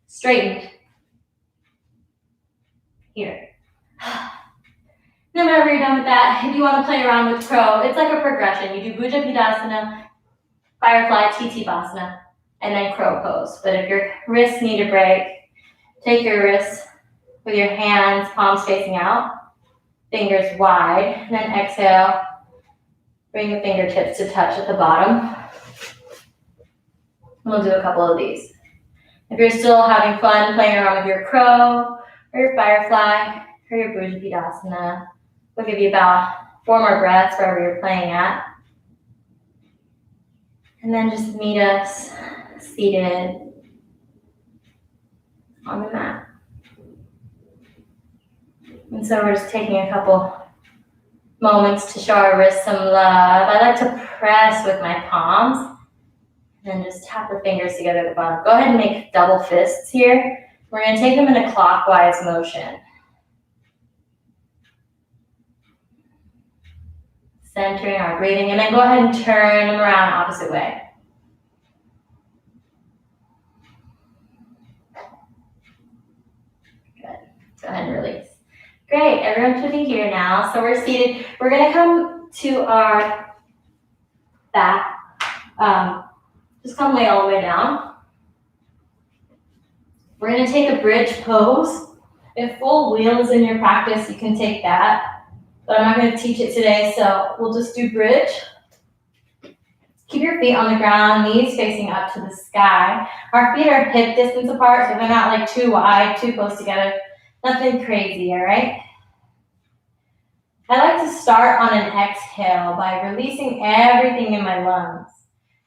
straightened here. Then whenever you're done with that, if you want to play around with crow, it's like a progression. You do Bujapidasana, firefly, Basana, and then crow pose. But if your wrists need a break, take your wrists with your hands, palms facing out, fingers wide, and then exhale. Bring the fingertips to touch at the bottom. We'll do a couple of these. If you're still having fun playing around with your crow or your firefly or your Bujapidasana, we'll give you about 4 more breaths wherever you're playing at. And then just meet us seated on the mat. And so we're just taking a couple moments to show our wrists some love. I like to press with my palms and then just tap the fingers together at the bottom. Go ahead and make double fists here. We're going to take them in a clockwise motion. Centering our breathing, and then go ahead and turn them around opposite way. Good. Go ahead and release. Great, everyone should be here now. So we're seated. We're going to come to our back. Just come lay all the way down. We're going to take a bridge pose. If full wheel is in your practice, you can take that. But I'm not going to teach it today, so we'll just do bridge. Keep your feet on the ground, knees facing up to the sky. Our feet are hip distance apart, so they're not like too wide, too close together. Nothing crazy, all right? I like to start on an exhale by releasing everything in my lungs.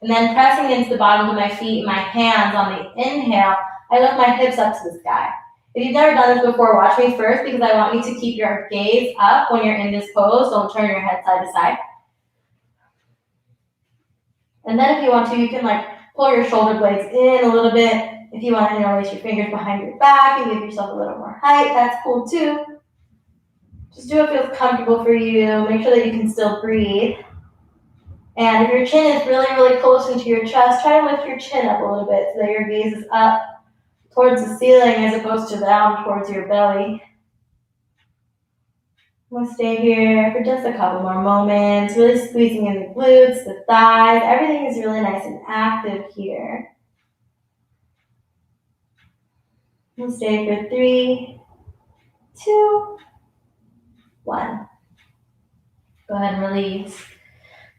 And then pressing into the bottoms of my feet and my hands on the inhale, I lift my hips up to the sky. If you've never done this before, watch me first because I want you to keep your gaze up when you're in this pose. Don't turn your head side to side. And then if you want to, you can pull your shoulder blades in a little bit. If you want to release your fingers behind your back and give yourself a little more height, that's cool too. Just do what feels comfortable for you. Make sure that you can still breathe. And if your chin is really, really close into your chest, try to lift your chin up a little bit so that your gaze is up towards the ceiling as opposed to down towards your belly. We'll stay here for just a couple more moments, really squeezing in the glutes, the thighs. Everything is really nice and active here. We'll stay for 3, 2, 1. Go ahead and release.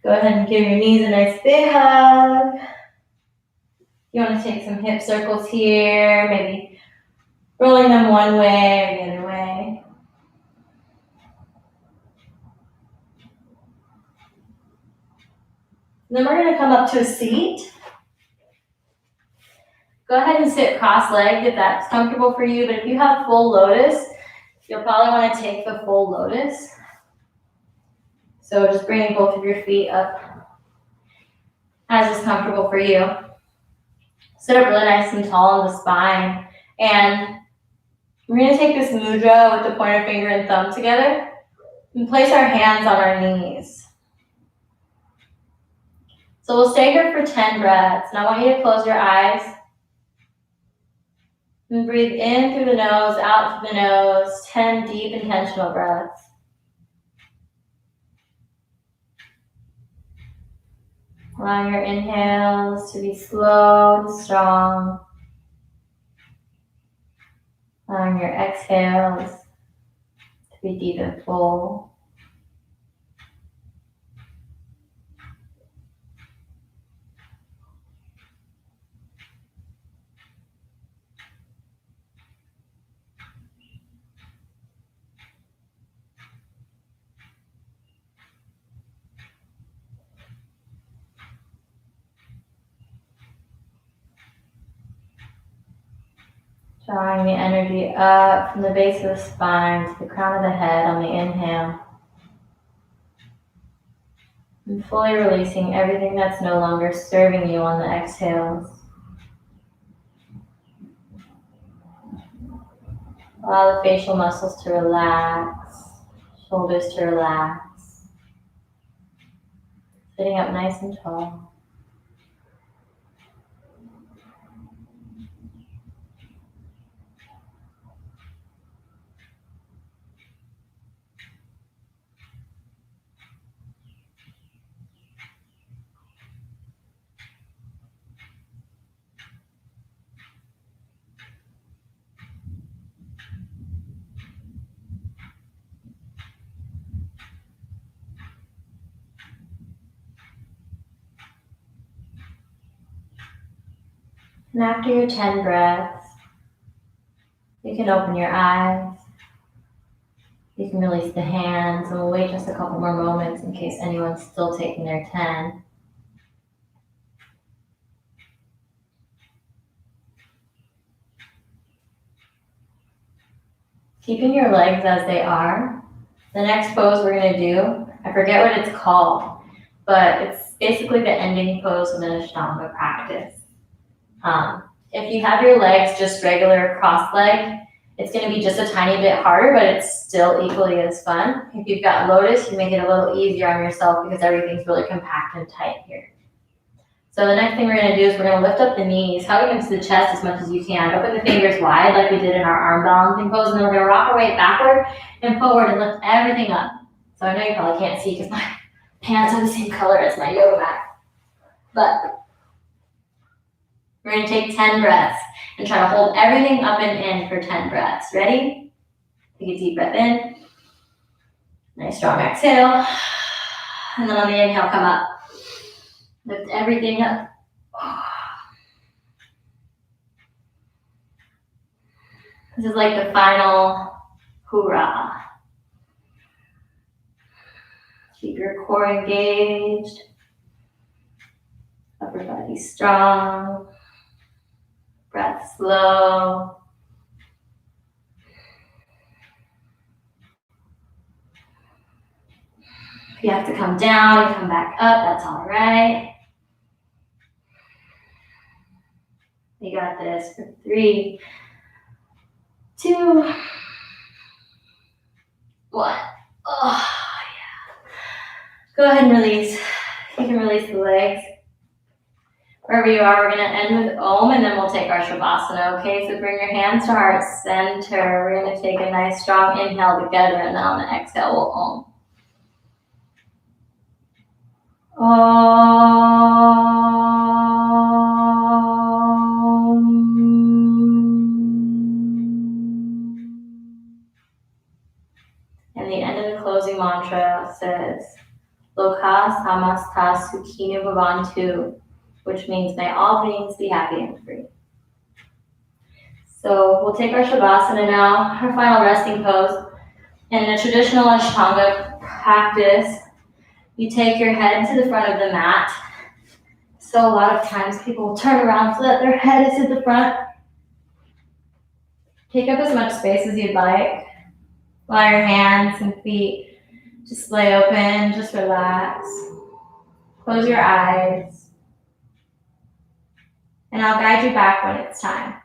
Go ahead and give your knees a nice big hug. You want to take some hip circles here, maybe rolling them one way or the other way. And then we're going to come up to a seat. Go ahead and sit cross-legged if that's comfortable for you, but if you have full lotus, you'll probably want to take the full lotus. So just bringing both of your feet up as is comfortable for you. Sit up really nice and tall on the spine. And we're going to take this mudra with the pointer finger and thumb together and place our hands on our knees. So we'll stay here for 10 breaths. And I want you to close your eyes and breathe in through the nose, out through the nose, 10 deep intentional breaths. Allowing your inhales to be slow and strong. Allowing your exhales to be deep and full. Drawing the energy up from the base of the spine to the crown of the head on the inhale. And fully releasing everything that's no longer serving you on the exhales. Allow the facial muscles to relax, shoulders to relax. Sitting up nice and tall. And after your 10 breaths, you can open your eyes. You can release the hands, and we'll wait just a couple more moments in case anyone's still taking their 10. Keeping your legs as they are. The next pose we're going to do, I forget what it's called, but it's basically the ending pose of an Ashtanga practice. If you have your legs just regular cross-legged, it's going to be just a tiny bit harder, but it's still equally as fun. If you've got lotus, you make it a little easier on yourself because everything's really compact and tight here. So the next thing we're going to do is we're going to lift up the knees, hug them into the chest as much as you can. Open the fingers wide like we did in our arm balancing pose, and then we're going to rock our weight backward and forward and lift everything up. So I know you probably can't see because my pants are the same color as my yoga mat. But we're going to take 10 breaths and try to hold everything up and in for 10 breaths. Ready? Take a deep breath in. Nice strong exhale. And then on the inhale, come up. Lift everything up. This is like the final hoorah. Keep your core engaged. Upper body strong. Breath slow. If you have to come down and come back up, that's all right. You got this for 3, 2, 1. Oh, yeah. Go ahead and release. You can release the legs. Wherever you are, we're going to end with Om, and then we'll take our Shavasana, okay? So bring your hands to heart center. We're going to take a nice, strong inhale together, and then on the exhale, we'll Om. And the end of the closing mantra says, Loka samasta sukhino bhavantu, which means may all beings be happy and free. So we'll take our Shavasana now, our final resting pose. In a traditional Ashtanga practice, you take your head to the front of the mat. So a lot of times people will turn around so that their head is at the front. Take up as much space as you'd like. Allow your hands and feet just lay open, just relax. Close your eyes. And I'll guide you back when it's time.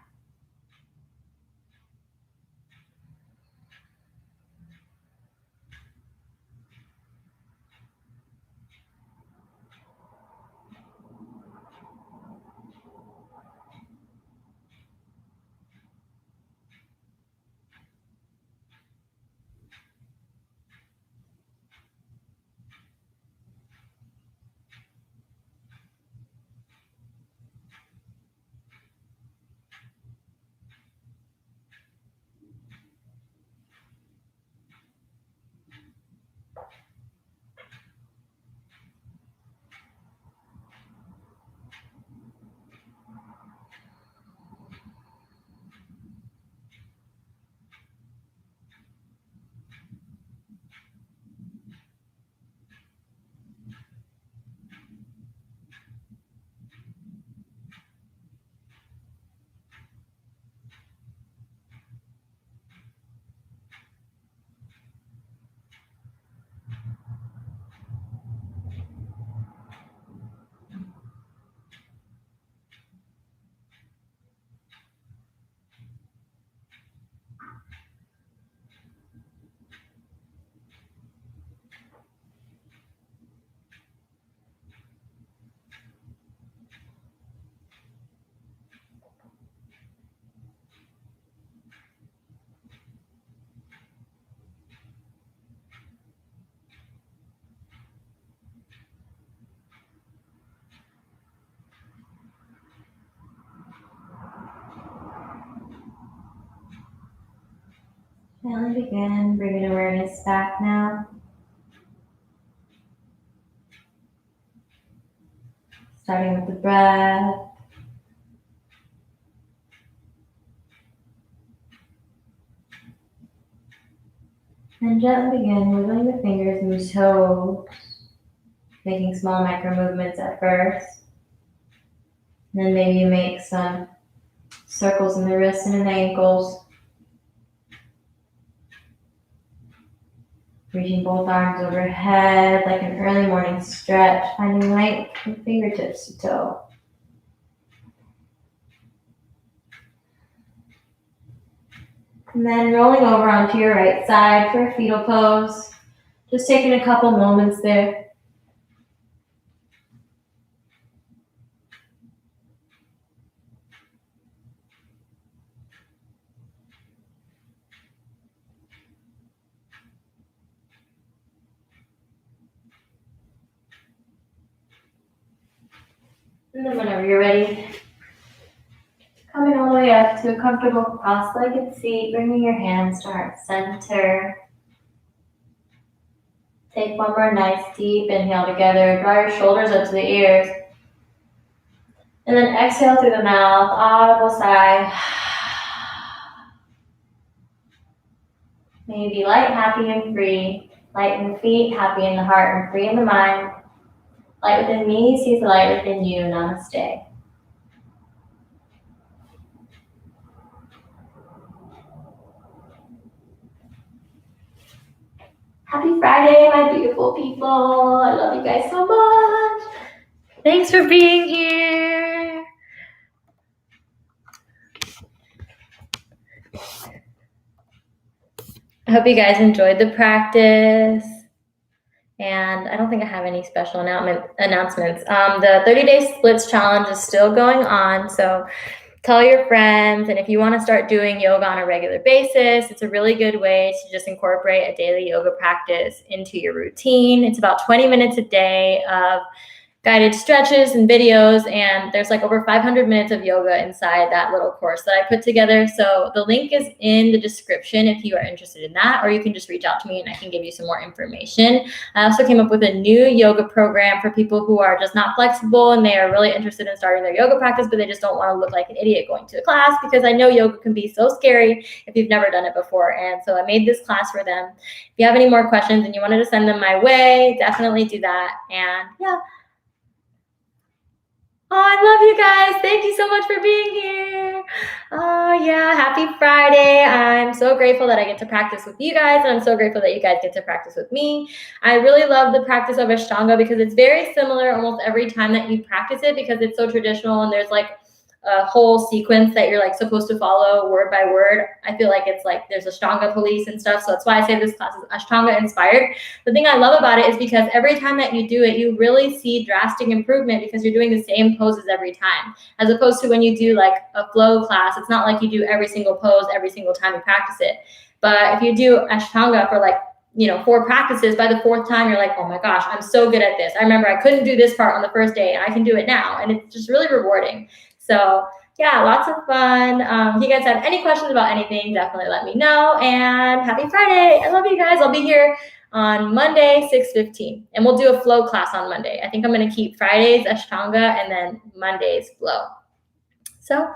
And begin bringing awareness back now. Starting with the breath. And gently begin wiggling the fingers and toes, making small micro movements at first. And then maybe you make some circles in the wrists and in the ankles. Reaching both arms overhead like an early morning stretch, finding length from fingertips to toe. And then rolling over onto your right side for a fetal pose. Just taking a couple moments there. And then whenever you're ready, coming all the way up to a comfortable cross-legged seat, bringing your hands to heart center. Take one more nice deep inhale together. Draw your shoulders up to the ears. And then exhale through the mouth, audible sigh. May you be light, happy, and free. Light in the feet, happy in the heart, and free in the mind. Light within me sees the light within you. Namaste. Happy Friday, my beautiful people. I love you guys so much. Thanks for being here. I hope you guys enjoyed the practice. And I don't think I have any special announcements. The 30-day splits challenge is still going on. So tell your friends. And if you want to start doing yoga on a regular basis, it's a really good way to just incorporate a daily yoga practice into your routine. It's about 20 minutes a day of guided stretches and videos, and there's like over 500 minutes of yoga inside that little course that I put together. So the link is in the description if you are interested in that, or you can just reach out to me and I can give you some more information. I also came up with a new yoga program for people who are just not flexible and they are really interested in starting their yoga practice, but they just don't want to look like an idiot going to a class, because I know yoga can be so scary if you've never done it before. And so I made this class for them. If you have any more questions and you wanted to send them my way, definitely do that. And yeah. Oh, I love you guys. Thank you so much for being here. Oh, yeah. Happy Friday. I'm so grateful that I get to practice with you guys, and I'm so grateful that you guys get to practice with me. I really love the practice of Ashtanga because it's very similar almost every time that you practice it, because it's so traditional and there's like a whole sequence that you're like supposed to follow word by word. I feel like it's like there's Ashtanga police and stuff. So that's why I say this class is Ashtanga inspired. The thing I love about it is because every time that you do it, you really see drastic improvement because you're doing the same poses every time. As opposed to when you do like a flow class, it's not like you do every single pose every single time you practice it. But if you do Ashtanga for like 4 practices, by the 4th time, you're like, oh my gosh, I'm so good at this. I remember I couldn't do this part on the first day and I can do it now. And it's just really rewarding. So yeah, lots of fun. If you guys have any questions about anything, definitely let me know. And happy Friday. I love you guys. I'll be here on Monday, 6:15. And we'll do a flow class on Monday. I think I'm going to keep Fridays Ashtanga and then Mondays flow. So